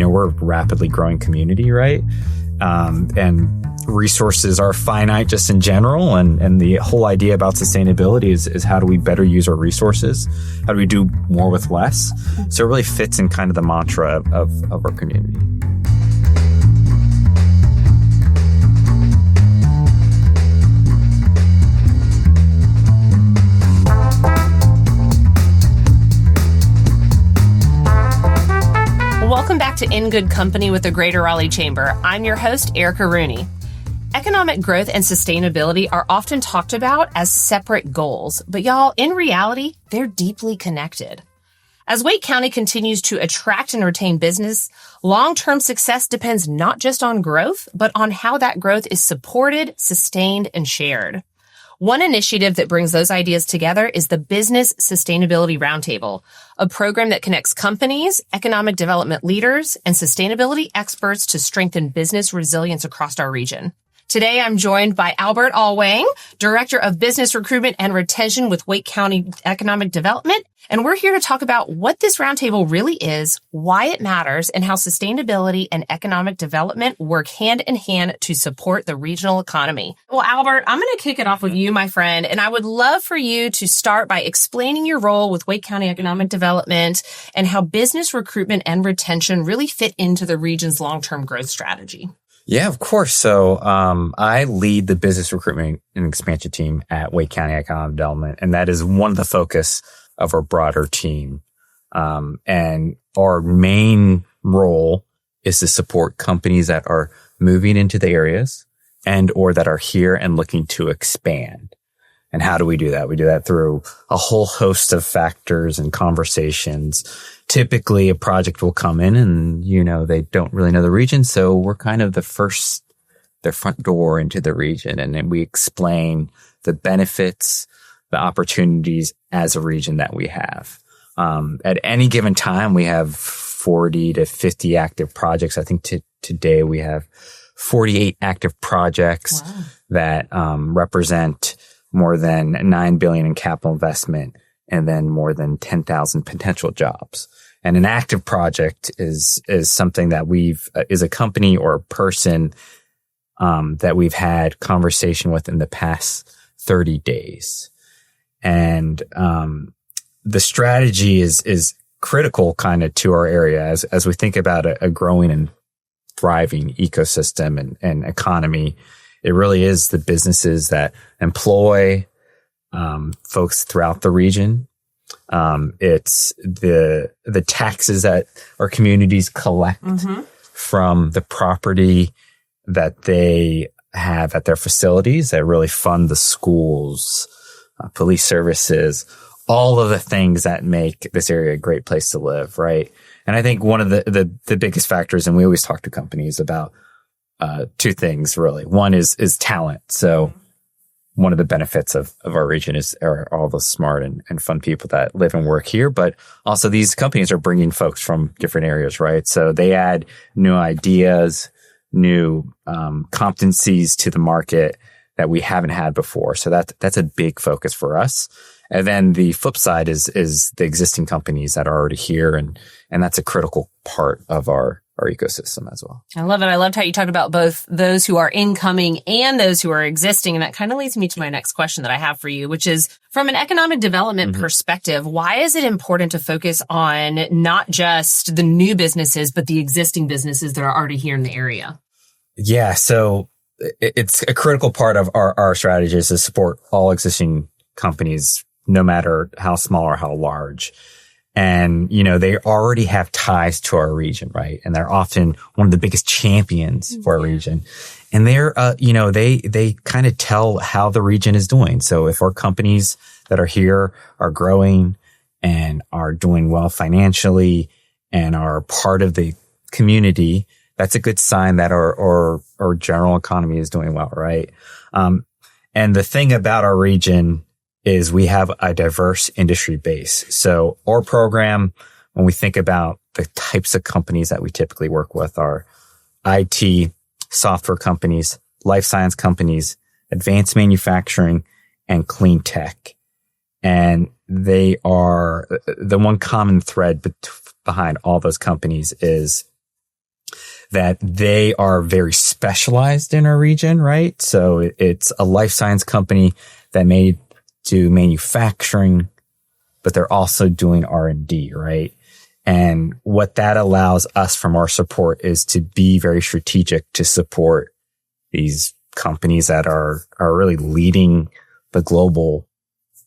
we're a rapidly growing community, right? And resources are finite just in general. And the whole idea about sustainability is how do we better use our resources? How do we do more with less? So it really fits in kind of the mantra of our community. Welcome back to In Good Company with the Greater Raleigh Chamber. I'm your host, Erica Rooney. Economic growth and sustainability are often talked about as separate goals, but y'all, in reality, they're deeply connected. As Wake County continues to attract and retain business, long-term success depends not just on growth, but on how that growth is supported, sustained, and shared. One initiative that brings those ideas together is the Business Sustainability Roundtable, a program that connects companies, economic development leaders, and sustainability experts to strengthen business resilience across our region. Today, I'm joined by Alwang, Director of Business Recruitment and Retention with Wake County Economic Development, and we're here to talk about what this roundtable really is, why it matters, and how sustainability and economic development work hand in hand to support the regional economy. Well, Albert, I'm going to kick it off with you, my friend, and I would love for you to start by explaining your role with Wake County Economic Development and how business recruitment and retention really fit into the region's long-term growth strategy. Yeah, of course. So I lead the business recruitment and expansion team at Wake County Economic Development, and that is one of the focus of our broader team. And our main role is to support companies that are moving into the areas and or that are here and looking to expand. And how do we do that? We do that through a whole host of factors and conversations. Typically, a project will come in and, they don't really know the region. So we're kind of their front door into the region. And then we explain the benefits, the opportunities as a region that we have. At any given time, we have 40 to 50 active projects. I think today we have 48 active projects that represent more than $9 billion in capital investment and then more than 10,000 potential jobs. And an active project is something that is a company or a person that we've had conversation with in the past 30 days. And the strategy is critical kind of to our area as we think about a growing and thriving ecosystem and economy. It really is the businesses that employ folks throughout the region. It's the taxes that our communities collect from the property that they have at their facilities that really fund the schools, police services, all of the things that make this area a great place to live, right? And I think one of the biggest factors, and we always talk to companies about two things really. One is talent. So one of the benefits of our region are all the smart and fun people that live and work here, but also these companies are bringing folks from different areas, right? So they add new ideas, new competencies to the market that we haven't had before. So that's a big focus for us. And then the flip side is the existing companies that are already here, and that's a critical part of our ecosystem as well. I love it. I loved how you talked about both those who are incoming and those who are existing. And that kind of leads me to my next question that I have for you, which is from an economic development perspective, why is it important to focus on not just the new businesses, but the existing businesses that are already here in the area? Yeah. So it's a critical part of our strategy is to support all existing companies, no matter how small or how large. And, they already have ties to our region, right? And they're often one of the biggest champions for our region. And they're, they kind of tell how the region is doing. So if our companies that are here are growing and are doing well financially and are part of the community, that's a good sign that our general economy is doing well, right? And the thing about our region is we have a diverse industry base. So our program, when we think about the types of companies that we typically work with, are IT, software companies, life science companies, advanced manufacturing, and clean tech. And they are the one common thread behind all those companies is that they are very specialized in our region, right? So it's a life science company that may do manufacturing, but they're also doing R&D, right? And what that allows us from our support is to be very strategic to support these companies that are really leading the global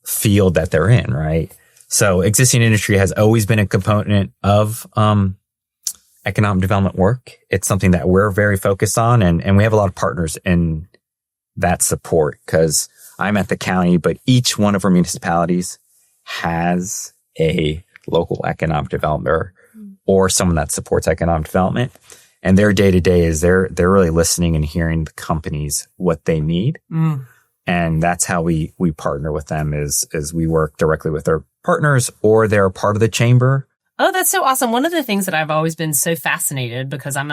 field that they're in, right? So existing industry has always been a component of economic development work. It's something that we're very focused on, and we have a lot of partners in that support, because I'm at the county, but each one of our municipalities has a local economic developer or someone that supports economic development. And their day to day is they're really listening and hearing the companies what they need. And that's how we partner with them is we work directly with their partners, or they're part of the chamber. Oh, that's so awesome. One of the things that I've always been so fascinated, because I'm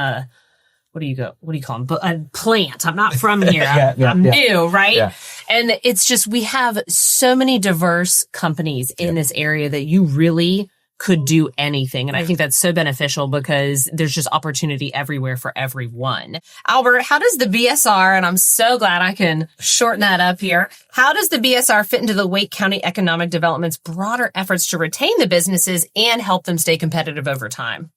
what do you call them? A plant. I'm not from here. I'm new, right? Yeah. And it's just, we have so many diverse companies in this area that you really could do anything. And I think that's so beneficial because there's just opportunity everywhere for everyone. Albert, how does the BSR, and I'm so glad I can shorten that up here, how does the BSR fit into the Wake County Economic Development's broader efforts to retain the businesses and help them stay competitive over time?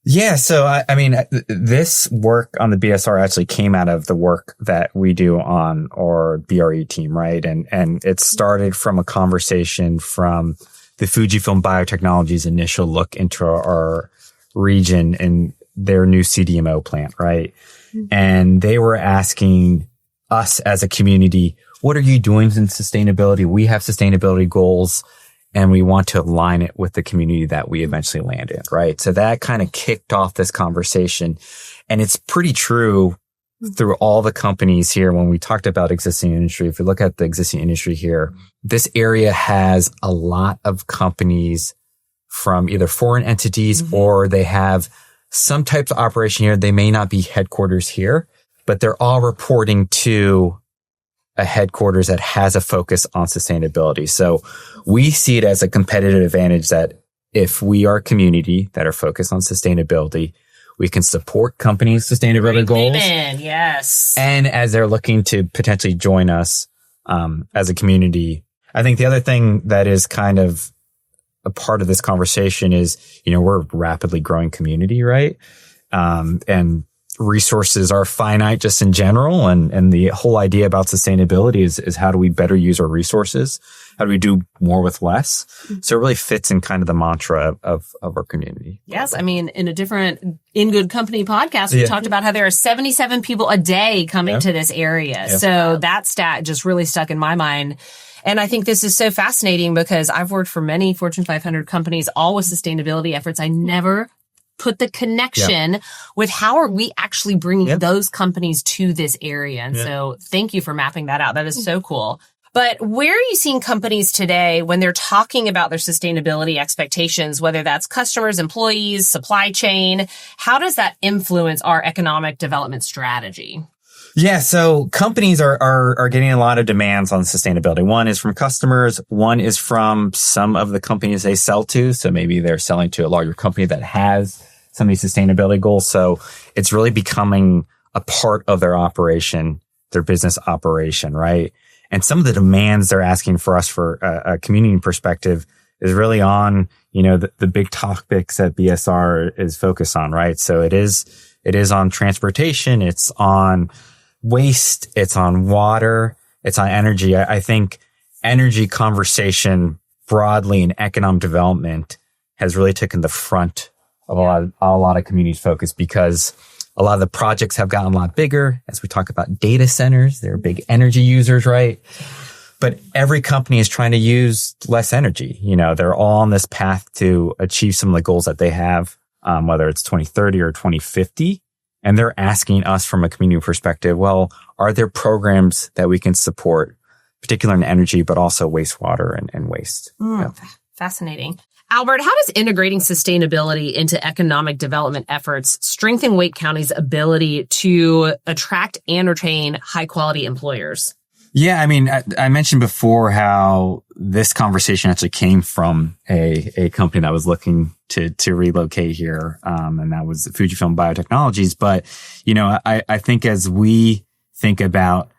Yeah. So, I mean, this work on the BSR actually came out of the work that we do on our BRE team, right? And it started from a conversation from the Fujifilm Biotechnology's initial look into our region and their new CDMO plant, right? And they were asking us as a community, what are you doing in sustainability? We have sustainability goals, and we want to align it with the community that we eventually land in, right? So that kind of kicked off this conversation. And it's pretty true through all the companies here. When we talked about existing industry, if you look at the existing industry here, this area has a lot of companies from either foreign entities or they have some types of operation here. They may not be headquarters here, but they're all reporting to a headquarters that has a focus on sustainability. So we see it as a competitive advantage that if we are a community that are focused on sustainability, we can support companies' sustainability goals. Yes. And as they're looking to potentially join us as a community. I think the other thing that is kind of a part of this conversation is, we're a rapidly growing community, right? And resources are finite just in general. And the whole idea about sustainability is how do we better use our resources? How do we do more with less? So it really fits in kind of the mantra of our community. Yes. I mean, in a different In Good Company podcast, we talked about how there are 77 people a day coming to this area. So that stat just really stuck in my mind. And I think this is so fascinating because I've worked for many Fortune 500 companies, all with sustainability efforts. I never put the connection with how are we actually bringing those companies to this area. And so thank you for mapping that out. That is so cool. But where are you seeing companies today when they're talking about their sustainability expectations, whether that's customers, employees, supply chain? How does that influence our economic development strategy? Yeah, so companies are getting a lot of demands on sustainability. One is from customers. One is from some of the companies they sell to. So maybe they're selling to a larger company that has some of these sustainability goals. So it's really becoming a part of their operation, their business operation, right? And some of the demands they're asking for us for a community perspective is really on, the big topics that BSR is focused on, right? So it is on transportation. It's on waste. It's on water. It's on energy. I think energy conversation broadly in economic development has really taken the front of a lot of communities' focus because a lot of the projects have gotten a lot bigger. As we talk about data centers, they're big energy users, right? But every company is trying to use less energy. They're all on this path to achieve some of the goals that they have, whether it's 2030 or 2050. And they're asking us from a community perspective, well, are there programs that we can support, particularly in energy, but also wastewater and waste? Fascinating. Albert, how does integrating sustainability into economic development efforts strengthen Wake County's ability to attract and retain high-quality employers? Yeah, I mean, I mentioned before how this conversation actually came from a company that was looking to relocate here, and that was Fujifilm Biotechnologies. But, I think as we think about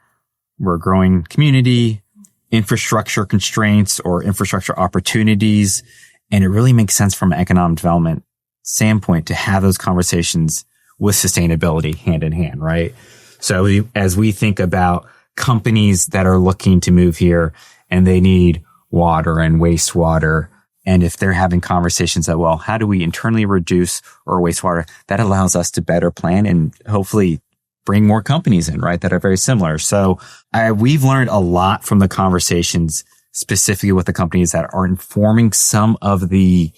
we're a growing community, infrastructure constraints or infrastructure opportunities, and it really makes sense from an economic development standpoint to have those conversations with sustainability hand in hand, right? So as we think about companies that are looking to move here and they need water and wastewater, and if they're having conversations that, well, how do we internally reduce our wastewater? That allows us to better plan and hopefully bring more companies in, right? That are very similar. So we've learned a lot from the conversations specifically with the companies that are informing some of the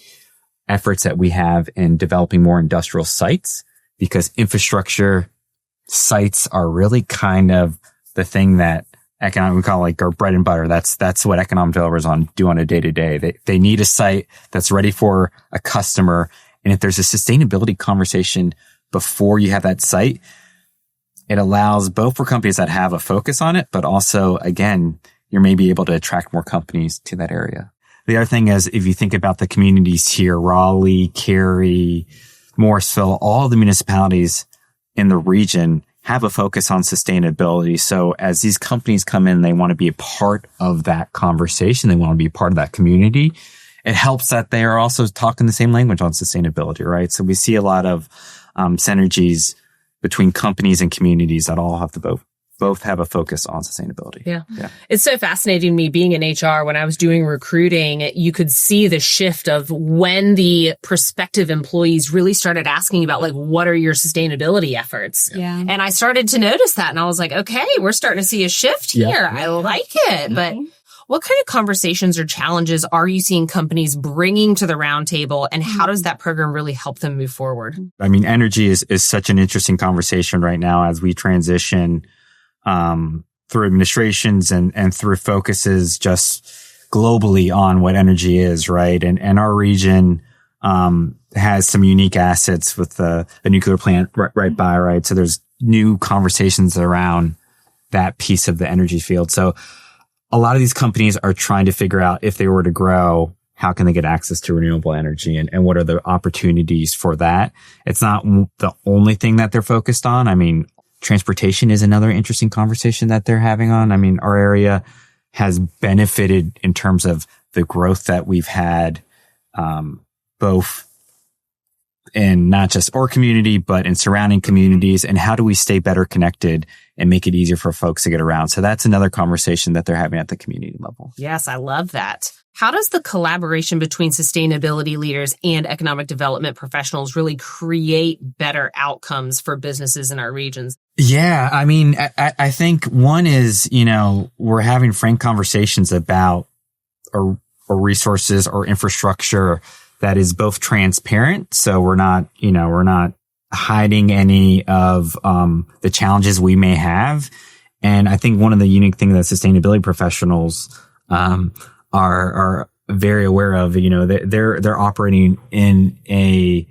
efforts that we have in developing more industrial sites, because infrastructure sites are really kind of the thing that we call like our bread and butter. That's what economic developers do on a day to day. They need a site that's ready for a customer. And if there's a sustainability conversation before you have that site, it allows both for companies that have a focus on it, but also, again, you're maybe able to attract more companies to that area. The other thing is, if you think about the communities here, Raleigh, Cary, Morrisville, all the municipalities in the region have a focus on sustainability. So as these companies come in, they want to be a part of that conversation. They want to be a part of that community. It helps that they are also talking the same language on sustainability, right? So we see a lot of synergies between companies and communities that all have to both have a focus on sustainability. Yeah. It's so fascinating to me being in HR. When I was doing recruiting, you could see the shift of when the prospective employees really started asking about, like, what are your sustainability efforts? Yeah. And I started to notice that, and I was like, okay, we're starting to see a shift here. Yeah. I like it. But what kind of conversations or challenges are you seeing companies bringing to the roundtable, and how does that program really help them move forward? I mean, energy is such an interesting conversation right now as we transition through administrations and through focuses just globally on what energy is, right? And our region has some unique assets with a nuclear plant right by, right? So there's new conversations around that piece of the energy field. So a lot of these companies are trying to figure out, if they were to grow, how can they get access to renewable energy, and what are the opportunities for that? It's not the only thing that they're focused on. I mean, transportation is another interesting conversation that they're having on. I mean, our area has benefited in terms of the growth that we've had, both in not just our community, but in surrounding communities. And how do we stay better connected and make it easier for folks to get around? So that's another conversation that they're having at the community level. Yes, I love that. How does the collaboration between sustainability leaders and economic development professionals really create better outcomes for businesses in our regions? Yeah, I mean, I think one is, we're having frank conversations about our resources or infrastructure that is both transparent. So we're not hiding any of the challenges we may have. And I think one of the unique things that sustainability professionals are very aware of, they're operating in a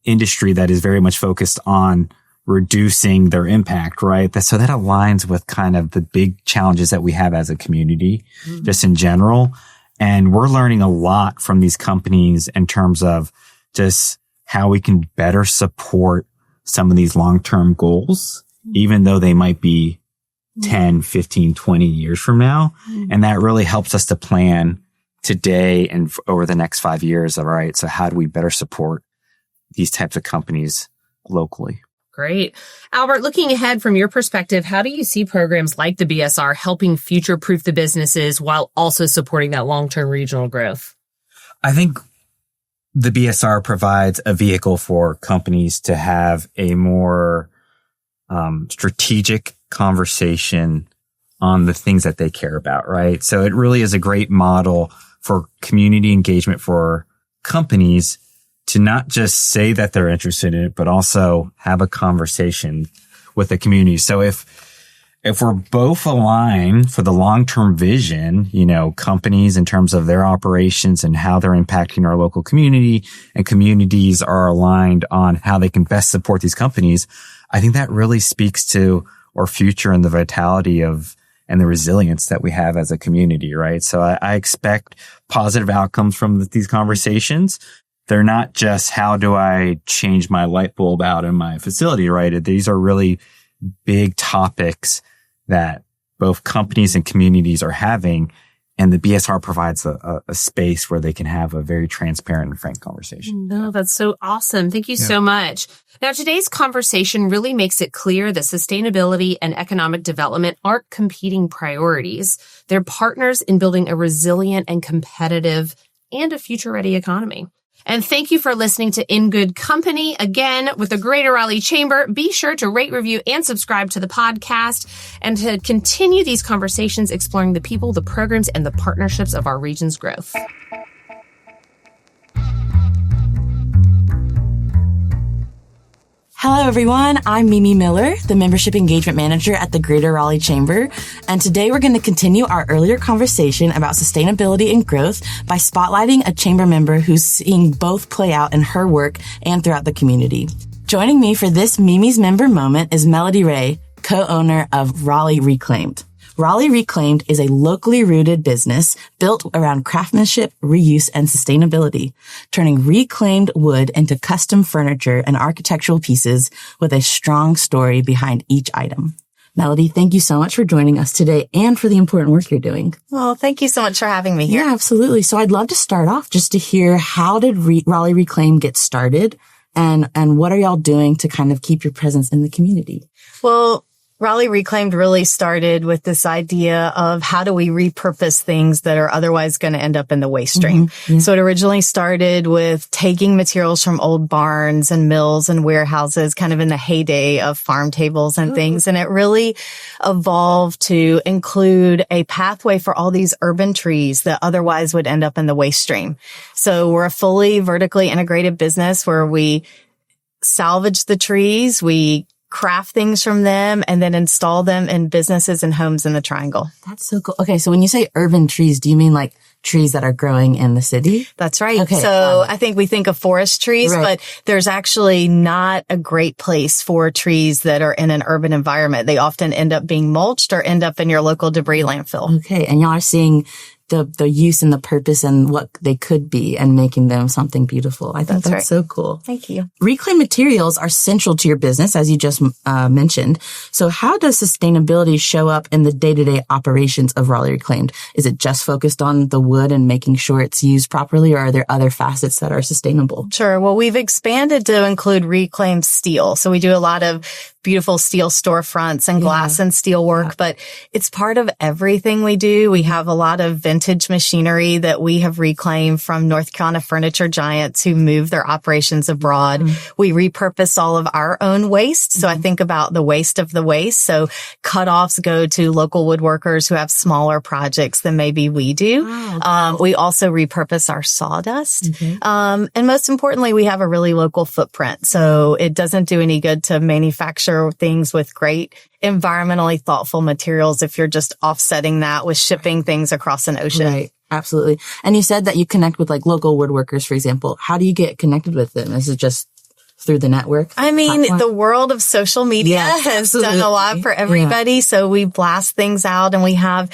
industry that is very much focused on reducing their impact, right? So that aligns with kind of the big challenges that we have as a community, just in general. And we're learning a lot from these companies in terms of just how we can better support some of these long-term goals, even though they might be 10, 15, 20 years from now. And that really helps us to plan today and over the next 5 years. All right. So how do we better support these types of companies locally? Great. Albert, looking ahead from your perspective, how do you see programs like the BSR helping future-proof the businesses while also supporting that long-term regional growth? I think the BSR provides a vehicle for companies to have a more strategic conversation on the things that they care about, right? So it really is a great model for community engagement for companies to not just say that they're interested in it, but also have a conversation with the community. So if we're both aligned for the long-term vision, companies in terms of their operations and how they're impacting our local community, and communities are aligned on how they can best support these companies, I think that really speaks to our future and the vitality of and the resilience that we have as a community, right? So I expect positive outcomes from these conversations. They're not just how do I change my light bulb out in my facility, right? These are really big topics that both companies and communities are having. And the BSR provides a space where they can have a very transparent and frank conversation. No, that's so awesome. Thank you so much. Now, today's conversation really makes it clear that sustainability and economic development aren't competing priorities. They're partners in building a resilient and competitive and a future-ready economy. And thank you for listening to In Good Company. Again, with the Greater Raleigh Chamber, be sure to rate, review, and subscribe to the podcast and to continue these conversations exploring the people, the programs, and the partnerships of our region's growth. Hello, everyone. I'm Mimi Miller, the Membership Engagement Manager at the Greater Raleigh Chamber. And today we're going to continue our earlier conversation about sustainability and growth by spotlighting a chamber member who's seeing both play out in her work and throughout the community. Joining me for this Mimi's Member moment is Melody Ray, co-owner of Raleigh Reclaimed. Raleigh Reclaimed is a locally rooted business built around craftsmanship, reuse, and sustainability, turning reclaimed wood into custom furniture and architectural pieces with a strong story behind each item. Melody, thank you so much for joining us today and for the important work you're doing. Well, thank you so much for having me here. Yeah, absolutely. So I'd love to start off just to hear, how did Raleigh Reclaimed get started, and what are y'all doing to kind of keep your presence in the community? Well, Raleigh Reclaimed really started with this idea of how do we repurpose things that are otherwise going to end up in the waste stream. Mm-hmm. Yeah. So it originally started with taking materials from old barns and mills and warehouses, kind of in the heyday of farm tables and things. And it really evolved to include a pathway for all these urban trees that otherwise would end up in the waste stream. So we're a fully vertically integrated business where we salvage the trees, we craft things from them, and then install them in businesses and homes in the Triangle. That's so cool. Okay, so when you say urban trees, do you mean like trees that are growing in the city? That's right. Okay. So I think we think of forest trees, Right. but there's actually not a great place for trees that are in an urban environment. They often end up being mulched or end up in your local debris landfill. Okay, and y'all are seeing the use and the purpose and what they could be and making them something beautiful. I think that's right. so cool. Thank you. Reclaimed materials are central to your business, as you just mentioned. So how does sustainability show up in the day-to-day operations of Raleigh Reclaimed? Is it just focused on the wood and making sure it's used properly, or are there other facets that are sustainable? Sure. Well, we've expanded to include reclaimed steel. So we do a lot of beautiful steel storefronts and glass and steel work, but it's part of everything we do. We have a lot of vintage machinery that we have reclaimed from North Carolina furniture giants who move their operations abroad. We repurpose all of our own waste. So I think about the waste of the waste. So cutoffs go to local woodworkers who have smaller projects than maybe we do. We also repurpose our sawdust. And most importantly, we have a really local footprint. So it doesn't do any good to manufacture things with great environmentally thoughtful materials if you're just offsetting that with shipping things across an ocean. Right. Absolutely. And you said that you connect with like local woodworkers, for example. How do you get connected with them? Is it just through the network? I mean, platform? the world of social media has done a lot for everybody. Yeah. So we blast things out and we have,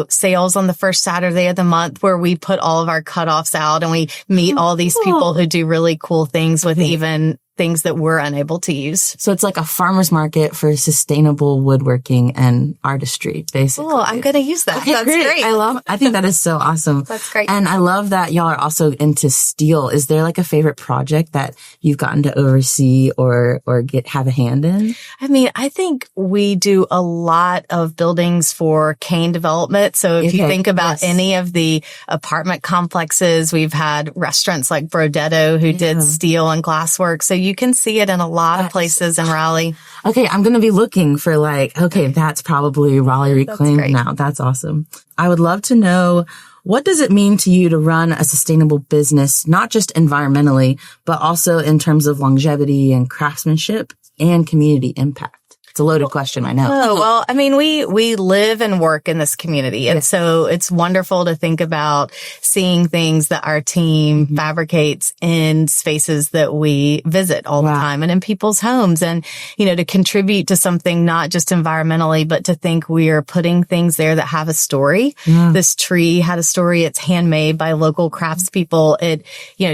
sales on the first Saturday of the month where we put all of our cutoffs out and we meet all these people who do really cool things with even things that we're unable to use. So it's like a farmer's market for sustainable woodworking and artistry, basically. Oh, I'm going to use that. Okay, That's great. I think that is so awesome. That's great. And I love that y'all are also into steel. Is there like a favorite project that you've gotten to oversee or have a hand in? I mean, I think we do a lot of buildings for cane development. So if you think about any of the apartment complexes, we've had restaurants like Brodetto who did steel and glass work. So you can see it in a lot of places in Raleigh. Okay, I'm going to be looking for that's probably Raleigh Reclaimed now. That's awesome. I would love to know, what does it mean to you to run a sustainable business, not just environmentally, but also in terms of longevity and craftsmanship and community impact? It's a loaded question, I know. Oh, well, I mean, we live and work in this community. And so it's wonderful to think about seeing things that our team fabricates in spaces that we visit all the time and in people's homes, and, to contribute to something, not just environmentally, but to think we are putting things there that have a story. This tree had a story. It's handmade by local craftspeople. It,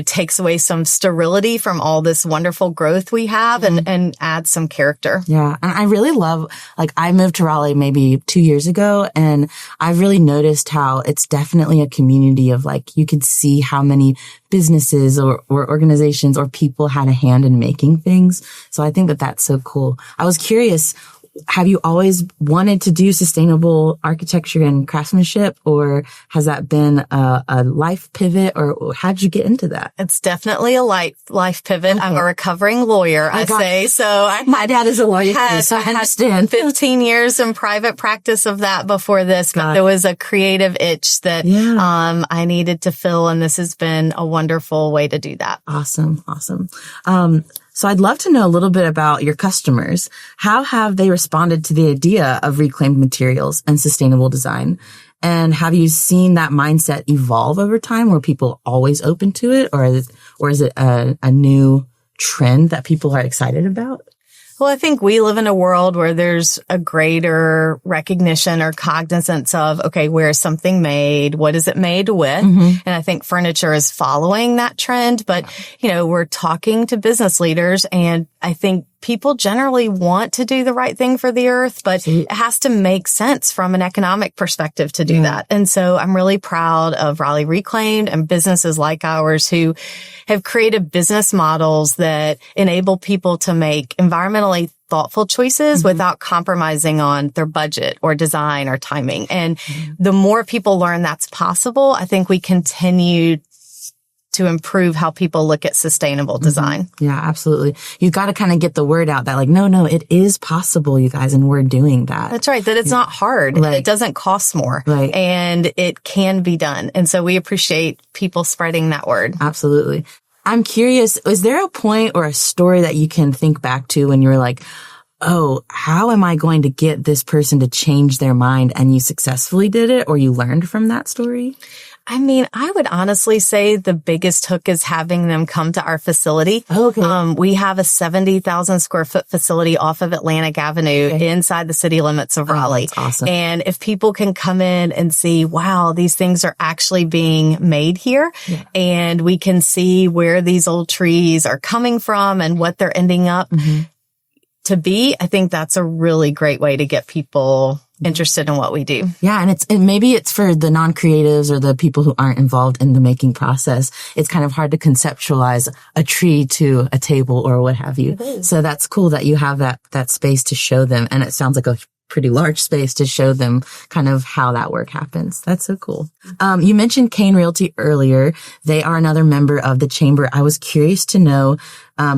takes away some sterility from all this wonderful growth we have and adds some character. Yeah. And I really love, I moved to Raleigh maybe 2 years ago, and I really noticed how it's definitely a community of you could see how many businesses or organizations or people had a hand in making things. So I think that that's so cool. I was curious, have you always wanted to do sustainable architecture and craftsmanship, or has that been a life pivot, or how'd you get into that? It's definitely a life pivot. Okay. I'm a recovering lawyer, I say. So my dad is a lawyer, so I understand. 15 years in private practice of that before this, but there was a creative itch that I needed to fill, and this has been a wonderful way to do that. Awesome. So I'd love to know a little bit about your customers. How have they responded to the idea of reclaimed materials and sustainable design? And have you seen that mindset evolve over time? Were people always open to it, or is it a new trend that people are excited about? Well, I think we live in a world where there's a greater recognition or cognizance of, okay, where is something made? What is it made with? And I think furniture is following that trend. But, we're talking to business leaders, and I think people generally want to do the right thing for the earth, but it has to make sense from an economic perspective to do that. And so I'm really proud of Raleigh Reclaimed and businesses like ours who have created business models that enable people to make environmentally thoughtful choices without compromising on their budget or design or timing. And the more people learn that's possible, I think we continue to improve how people look at sustainable design. Yeah, absolutely. You got to kind of get the word out that no, it is possible, you guys, and we're doing that. That's right. That it's not hard. It doesn't cost more. And it can be done. And so we appreciate people spreading that word. Absolutely. I'm curious, is there a point or a story that you can think back to when you were like, oh, how am I going to get this person to change their mind, and you successfully did it, or you learned from that story? I mean, I would honestly say the biggest hook is having them come to our facility. Okay. We have a 70,000 square foot facility off of Atlantic Avenue inside the city limits of Raleigh. That's awesome. And if people can come in and see, wow, these things are actually being made here, and we can see where these old trees are coming from and what they're ending up to be, I think that's a really great way to get people interested in what we do. Yeah. And maybe it's for the non-creatives or the people who aren't involved in the making process. It's kind of hard to conceptualize a tree to a table or what have you. So that's cool that you have that space to show them. And it sounds like a pretty large space to show them kind of how that work happens. That's so cool. You mentioned Kane Realty earlier. They are another member of the chamber. I was curious to know,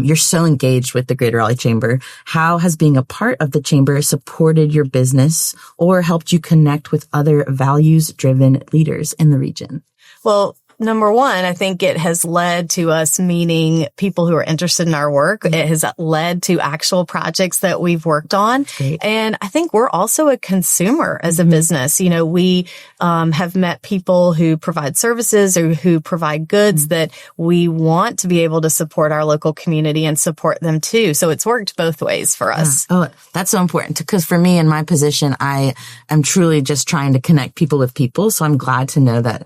you're so engaged with the Greater Raleigh Chamber. How has being a part of the chamber supported your business or helped you connect with other values-driven leaders in the region? Well, number one, I think it has led to us meeting people who are interested in our work. It has led to actual projects that we've worked on. Great. And I think we're also a consumer as a business. We have met people who provide services or who provide goods that we want to be able to support our local community and support them too. So it's worked both ways for us. Oh, that's so important, because for me in my position, I am truly just trying to connect people with people. So I'm glad to know that,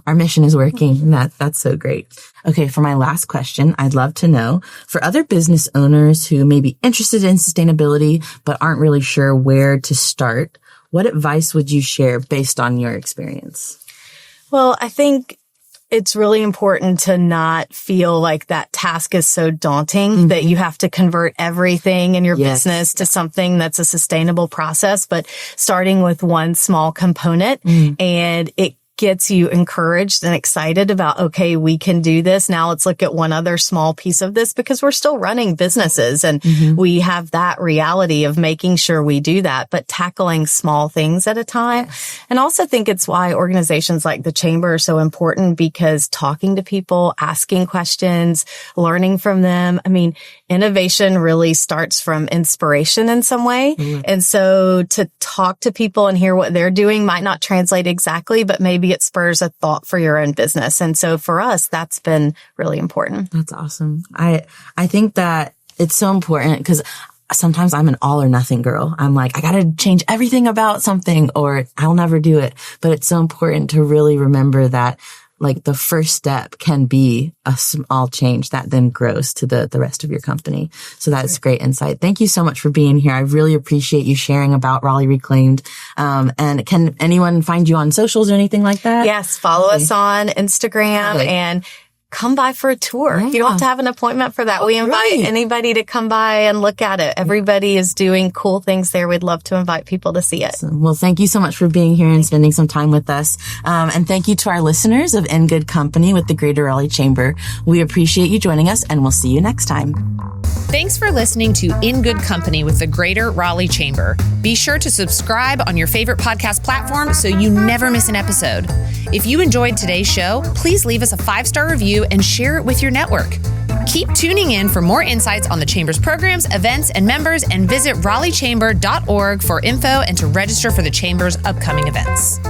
our mission is working. That's so great. Okay. For my last question, I'd love to know, for other business owners who may be interested in sustainability, but aren't really sure where to start, what advice would you share based on your experience? Well, I think it's really important to not feel like that task is so daunting that you have to convert everything in your business to something that's a sustainable process, but starting with one small component, and it gets you encouraged and excited about, okay, we can do this. Now let's look at one other small piece of this, because we're still running businesses and we have that reality of making sure we do that, but tackling small things at a time. And also think it's why organizations like the Chamber are so important, because talking to people, asking questions, learning from them. I mean, innovation really starts from inspiration in some way. And so to talk to people and hear what they're doing might not translate exactly, but maybe it spurs a thought for your own business. And so for us, that's been really important. That's awesome. I think that it's so important, because sometimes I'm an all or nothing girl. I'm like, I got to change everything about something or I'll never do it. But it's so important to really remember that, like, the first step can be a small change that then grows to the rest of your company. So that's great insight. Thank you so much for being here. I really appreciate you sharing about Raleigh Reclaimed. And can anyone find you on socials or anything like that? Yes. Follow us on Instagram and come by for a tour. Yeah. You don't have to have an appointment for that. We invite anybody to come by and look at it. Everybody is doing cool things there. We'd love to invite people to see it. Awesome. Well, thank you so much for being here and spending some time with us. And thank you to our listeners of In Good Company with the Greater Raleigh Chamber. We appreciate you joining us, and we'll see you next time. Thanks for listening to In Good Company with the Greater Raleigh Chamber. Be sure to subscribe on your favorite podcast platform so you never miss an episode. If you enjoyed today's show, please leave us a 5-star review and share it with your network. Keep tuning in for more insights on the Chamber's programs, events, and members, and visit RaleighChamber.org for info and to register for the Chamber's upcoming events.